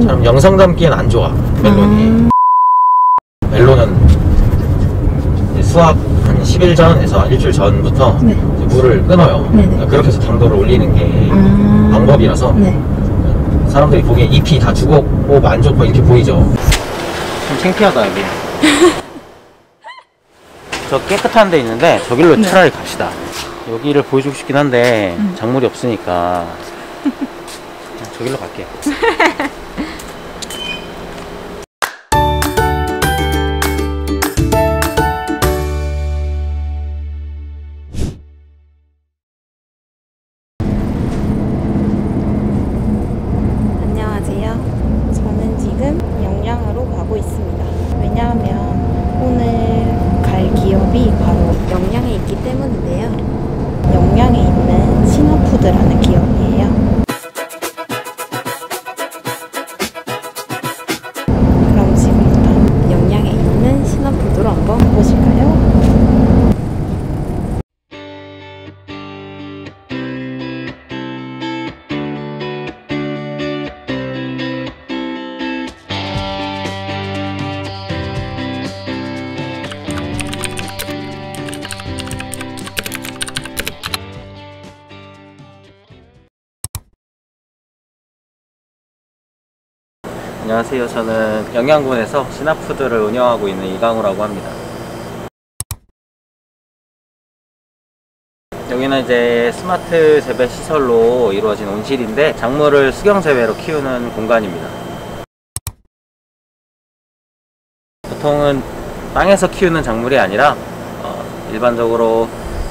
참 영상 담기엔 안 좋아, 멜론이. 멜론은 수확 한 10일 전에서 일주일 전부터 네. 물을 끊어요. 그러니까 그렇게 해서 당도를 올리는 게 방법이라서 사람들이 보기에 잎이 다 죽었고 안 좋고 이렇게 보이죠. 좀 창피하다 여기. 저 깨끗한 데 있는데 저길로 차라리 갑시다. 여기를 보여주고 싶긴 한데 작물이 없으니까 저길로 갈게요. 안녕하세요. 저는 지금 영양으로 가고 있습니다. 왜냐하면 오늘 갈 기업이 바로 영양에 있기 때문인데요. 영양에 있는 신화푸드라는 기업이에요. 그럼 지금부터 영양에 있는 신화푸드로 한번 보실까요? 안녕하세요. 저는 영양군에서 신화푸드를 운영하고 있는 이강우라고 합니다. 여기는 이제 스마트 재배 시설로 이루어진 온실인데 작물을 수경 재배로 키우는 공간입니다. 보통은 땅에서 키우는 작물이 아니라 일반적으로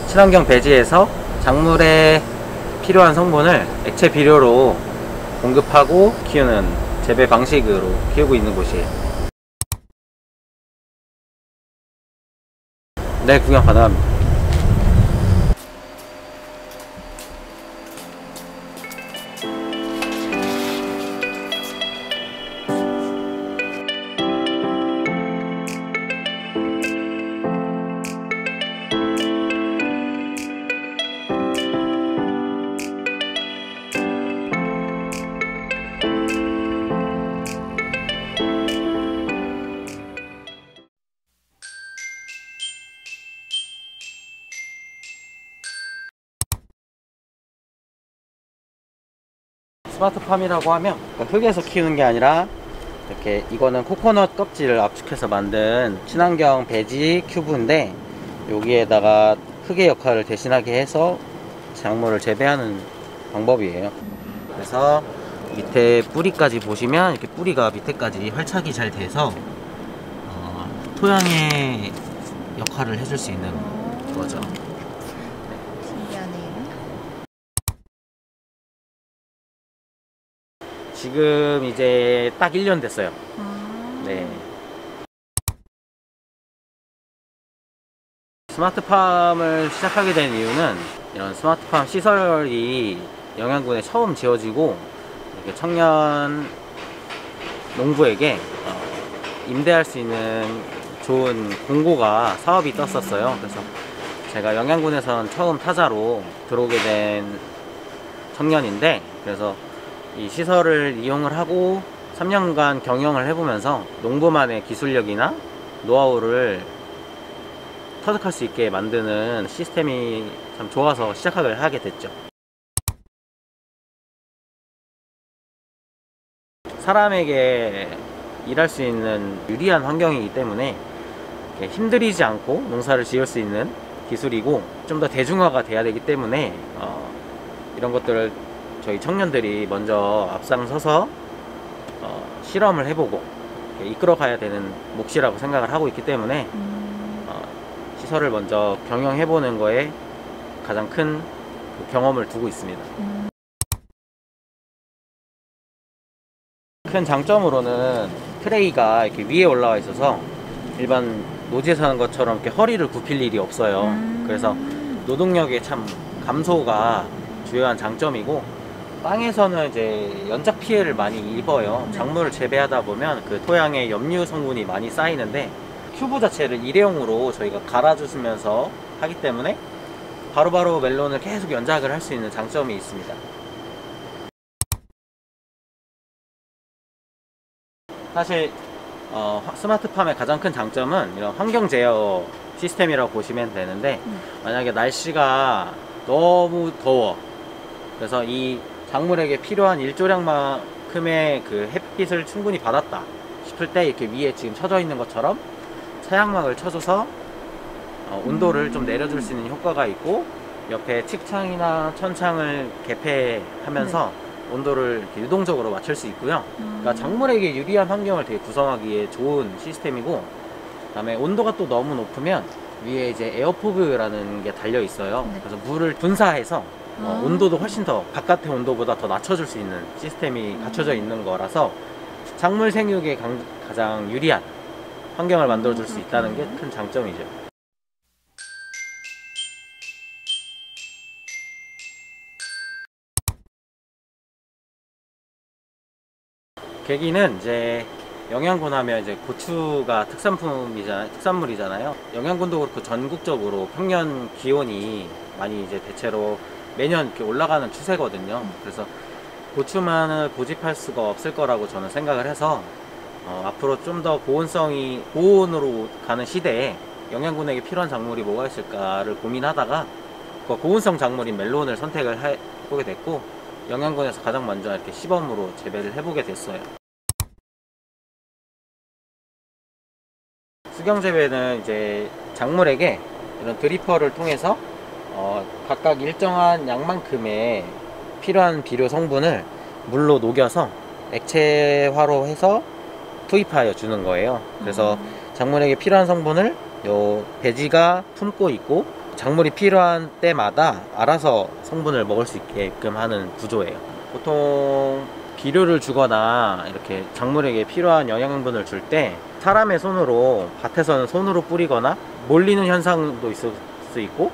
친환경 배지에서 작물에 필요한 성분을 액체 비료로 공급하고 키우는 재배 방식으로 키우고 있는 곳이에요. 네, 구경 가능합니다. 스마트팜이라고 하면 흙에서 키우는 게 아니라 이렇게 이거는 코코넛 껍질을 압축해서 만든 친환경 배지 큐브인데 여기에다가 흙의 역할을 대신하게 해서 작물을 재배하는 방법이에요. 그래서 밑에 뿌리까지 보시면 이렇게 뿌리가 밑에까지 활착이 잘 돼서 토양의 역할을 해줄 수 있는 거죠. 지금 이제 딱 1년 됐어요. 네. 스마트팜을 시작하게 된 이유는 이런 스마트팜 시설이 영양군에 처음 지어지고 이렇게 청년 농부에게 임대할 수 있는 좋은 공고가 사업이 떴었어요. 그래서 제가 영양군에선 처음 타자로 들어오게 된 청년인데, 그래서 이 시설을 이용을 하고 3년간 경영을 해보면서 농부만의 기술력이나 노하우를 터득할 수 있게 만드는 시스템이 참 좋아서 시작을 하게 됐죠. 사람에게 일할 수 있는 유리한 환경이기 때문에 힘들이지 않고 농사를 지을 수 있는 기술이고, 좀 더 대중화가 돼야 되기 때문에 이런 것들을 저희 청년들이 먼저 앞장서서 실험을 해보고 이끌어 가야 되는 몫이라고 생각을 하고 있기 때문에 시설을 먼저 경영해보는 거에 가장 큰 경험을 두고 있습니다. 큰 장점으로는 트레이가 이렇게 위에 올라와 있어서 일반 노지에 사는 것처럼 이렇게 허리를 굽힐 일이 없어요. 그래서 노동력의 참 감소가 주요한 장점이고, 땅에서는 이제 연작 피해를 많이 입어요. 작물을 재배하다 보면 그 토양에 염류 성분이 많이 쌓이는데 큐브 자체를 일회용으로 저희가 갈아주면서 하기 때문에 바로바로 멜론을 계속 연작을 할 수 있는 장점이 있습니다. 사실 스마트팜의 가장 큰 장점은 이런 환경 제어 시스템이라고 보시면 되는데, 만약에 날씨가 너무 더워, 그래서 이 작물에게 필요한 일조량만큼의 그 햇빛을 충분히 받았다 싶을 때 이렇게 위에 지금 쳐져 있는 것처럼 차양막을 쳐줘서 온도를 좀 내려줄 수 있는 효과가 있고, 옆에 측창이나 천창을 개폐하면서 온도를 이렇게 유동적으로 맞출 수 있고요. 그러니까 작물에게 유리한 환경을 되게 구성하기에 좋은 시스템이고, 그다음에 온도가 또 너무 높으면 위에 이제 에어포그라는 게 달려 있어요. 네. 그래서 물을 분사해서 온도도 훨씬 더 바깥의 온도보다 더 낮춰줄 수 있는 시스템이 갖춰져 있는 거라서 작물 생육에 가장 유리한 환경을 만들어줄 수 있다는 게 큰 장점이죠. 계기는 이제 영양군 하면 이제 고추가 특산물이잖아요. 영양군도 그렇고 전국적으로 평년 기온이 많이 이제 대체로 매년 이렇게 올라가는 추세거든요. 그래서 고추만을 고집할 수가 없을 거라고 저는 생각을 해서 앞으로 좀 더 고온으로 가는 시대에 영양군에게 필요한 작물이 뭐가 있을까를 고민하다가 그 고온성 작물인 멜론을 선택을 해보게 됐고, 영양군에서 가장 먼저 이렇게 시범으로 재배를 해보게 됐어요. 수경 재배는 이제 작물에게 이런 드리퍼를 통해서 각각 일정한 양만큼의 필요한 비료 성분을 물로 녹여서 액체화로 해서 투입하여 주는 거예요. 그래서 작물에게 필요한 성분을 요 배지가 품고 있고, 작물이 필요한 때마다 알아서 성분을 먹을 수 있게끔 하는 구조예요. 보통 비료를 주거나 이렇게 작물에게 필요한 영양분을 줄 때 사람의 손으로, 밭에서는 손으로 뿌리거나 몰리는 현상도 있을 수 있고,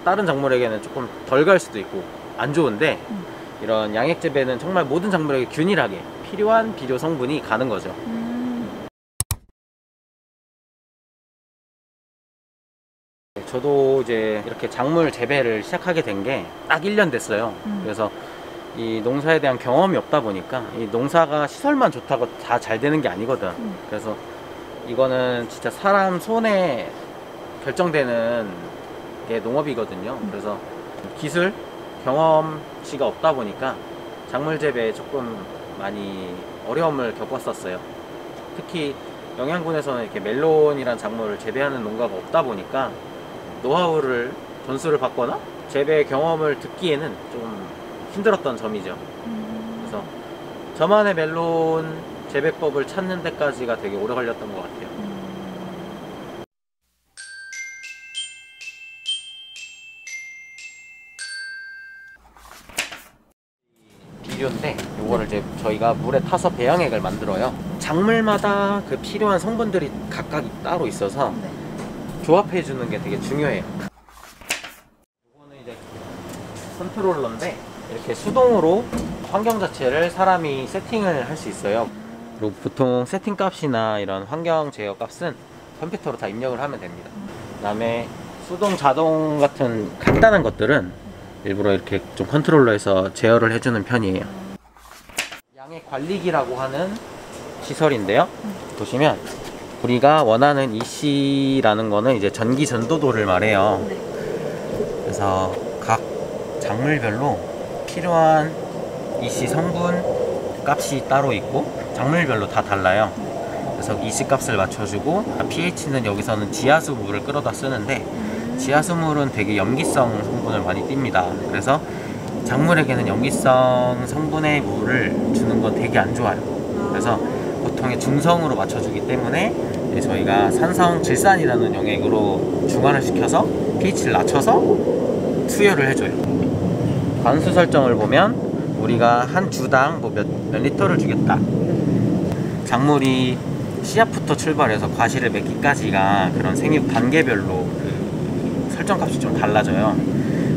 다른 작물에게는 조금 덜 갈 수도 있고 안 좋은데, 이런 양액 재배는 정말 모든 작물에게 균일하게 필요한 비료 성분이 가는 거죠. 저도 이제 이렇게 작물 재배를 시작하게 된 게 딱 1년 됐어요. 그래서 이 농사에 대한 경험이 없다 보니까, 이 농사가 시설만 좋다고 다 잘 되는 게 아니거든. 그래서 이거는 진짜 사람 손에 결정되는 게 농업이거든요. 그래서 기술, 경험치가 없다 보니까 작물 재배에 조금 많이 어려움을 겪었었어요. 특히 영양군에서는 이렇게 멜론이란 작물을 재배하는 농가가 없다 보니까 노하우를 전수를 받거나 재배 경험을 듣기에는 좀 힘들었던 점이죠. 그래서 저만의 멜론 재배법을 찾는 데까지가 되게 오래 걸렸던 것 같아요. 비료인데, 요거를 이제 저희가 물에 타서 배양액을 만들어요. 작물마다 그 필요한 성분들이 각각 따로 있어서 조합해 주는 게 되게 중요해요. 요거는 이제 컨트롤러인데, 이렇게 수동으로 환경 자체를 사람이 세팅을 할 수 있어요. 그리고 보통 세팅 값이나 이런 환경 제어 값은 컴퓨터로 다 입력을 하면 됩니다. 그 다음에 수동, 자동 같은 간단한 것들은 일부러 이렇게 좀 컨트롤러에서 제어를 해주는 편이에요. 양액 관리기라고 하는 시설인데요. 보시면 우리가 원하는 EC라는 거는 이제 전기 전도도를 말해요. 그래서 각 작물별로 필요한 EC 성분 값이 따로 있고 작물별로 다 달라요. 그래서 EC 값을 맞춰주고, pH는 여기서는 지하수 물을 끌어다 쓰는데, 지하수 물은 되게 염기성 성분을 많이 띱니다. 그래서 작물에게는 염기성 성분의 물을 주는 건 되게 안 좋아요. 그래서 보통의 중성으로 맞춰주기 때문에 저희가 산성 질산이라는 용액으로 중화를 시켜서 pH를 낮춰서 투여를 해줘요. 관수 설정을 보면 우리가 한 주당 몇 리터를 주겠다, 작물이 씨앗부터 출발해서 과실을 맺기까지가 그런 생육 단계별로 그 설정값이 좀 달라져요.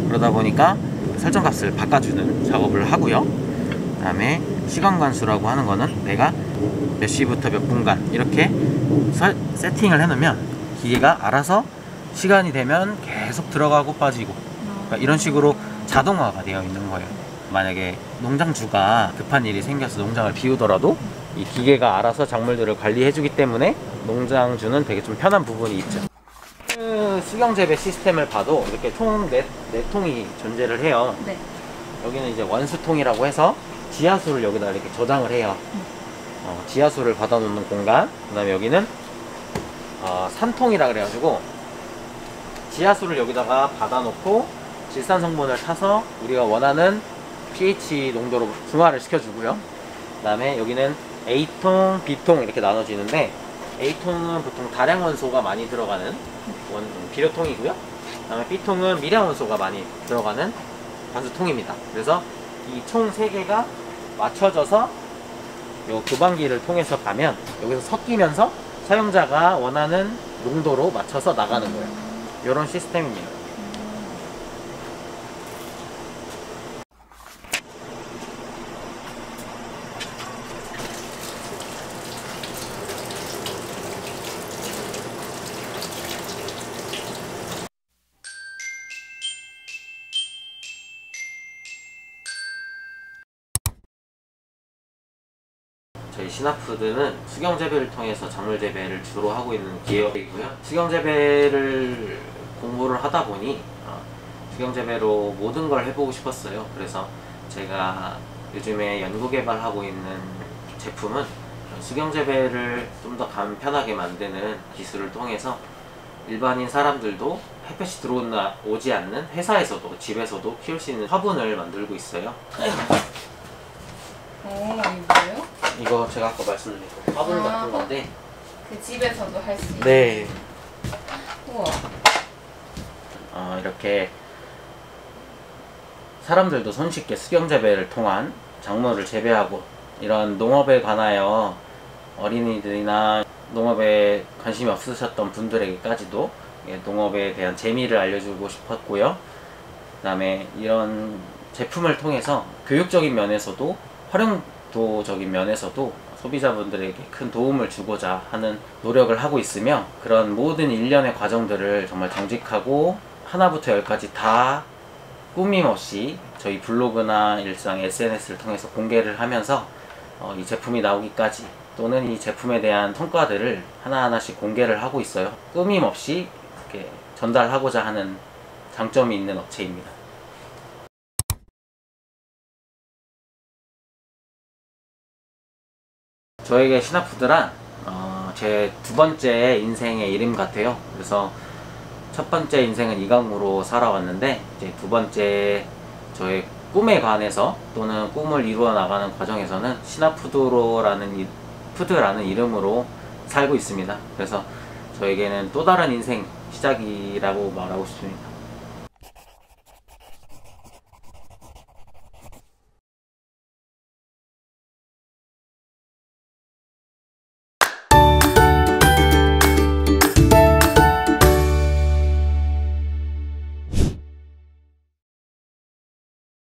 그러다 보니까 설정값을 바꿔주는 작업을 하고요. 그 다음에 시간 관수라고 하는 거는 내가 몇 시부터 몇 분간 이렇게 세팅을 해놓으면 기계가 알아서 시간이 되면 계속 들어가고 빠지고, 그러니까 이런 식으로 자동화가 되어 있는 거예요. 만약에 농장주가 급한 일이 생겨서 농장을 비우더라도 이 기계가 알아서 작물들을 관리해주기 때문에 농장주는 되게 좀 편한 부분이 있죠. 수경 재배 시스템을 봐도 이렇게 총 4통이 존재를 해요. 네. 여기는 이제 원수통이라고 해서 지하수를 여기다 이렇게 저장을 해요. 지하수를 받아놓는 공간. 그 다음에 여기는 산통이라 그래가지고 지하수를 여기다가 받아놓고 질산 성분을 타서 우리가 원하는 pH 농도로 중화를 시켜주고요. 그 다음에 여기는 A통, B통 이렇게 나눠지는데 A통은 보통 다량 원소가 많이 들어가는 비료통이고요. 그 다음에 B통은 미량 원소가 많이 들어가는 관수통입니다. 그래서 이 총 3개가 맞춰져서 요 교반기를 통해서 가면 여기서 섞이면서 사용자가 원하는 농도로 맞춰서 나가는 거예요. 이런 시스템입니다. 저희 신화푸드는 수경 재배를 통해서 작물 재배를 주로 하고 있는 기업이고요. 수경 재배를 공부를 하다 보니 수경 재배로 모든 걸 해보고 싶었어요. 그래서 제가 요즘에 연구 개발하고 있는 제품은 수경 재배를 좀 더 간편하게 만드는 기술을 통해서 일반인 사람들도 햇볕이 들어오지 않는 회사에서도 집에서도 키울 수 있는 화분을 만들고 있어요. 이거 뭐예요? 이거 제가 아까 말씀드린 화분 같은 건데 그 집에서도 할 수 있는. 네. 우와. 이렇게 사람들도 손쉽게 수경 재배를 통한 작물을 재배하고 이런 농업에 관하여 어린이들이나 농업에 관심이 없으셨던 분들에게까지도 농업에 대한 재미를 알려주고 싶었고요. 그 다음에 이런 제품을 통해서 교육적인 면에서도 활용도적인 면에서도 소비자분들에게 큰 도움을 주고자 하는 노력을 하고 있으며, 그런 모든 일련의 과정들을 정말 정직하고 하나부터 열까지 다 꾸밈 없이 저희 블로그나 일상 SNS를 통해서 공개를 하면서 이 제품이 나오기까지 또는 이 제품에 대한 성과들을 하나하나씩 공개를 하고 있어요. 꾸밈 없이 이렇게 전달하고자 하는 장점이 있는 업체입니다. 저에게 신화푸드란 제 2번째 인생의 이름 같아요. 그래서 첫 번째 인생은 이강으로 살아왔는데, 이제 2번째 저의 꿈에 관해서 또는 꿈을 이루어 나가는 과정에서는 신화푸드라는 이름으로 살고 있습니다. 그래서 저에게는 또 다른 인생 시작이라고 말하고 싶습니다.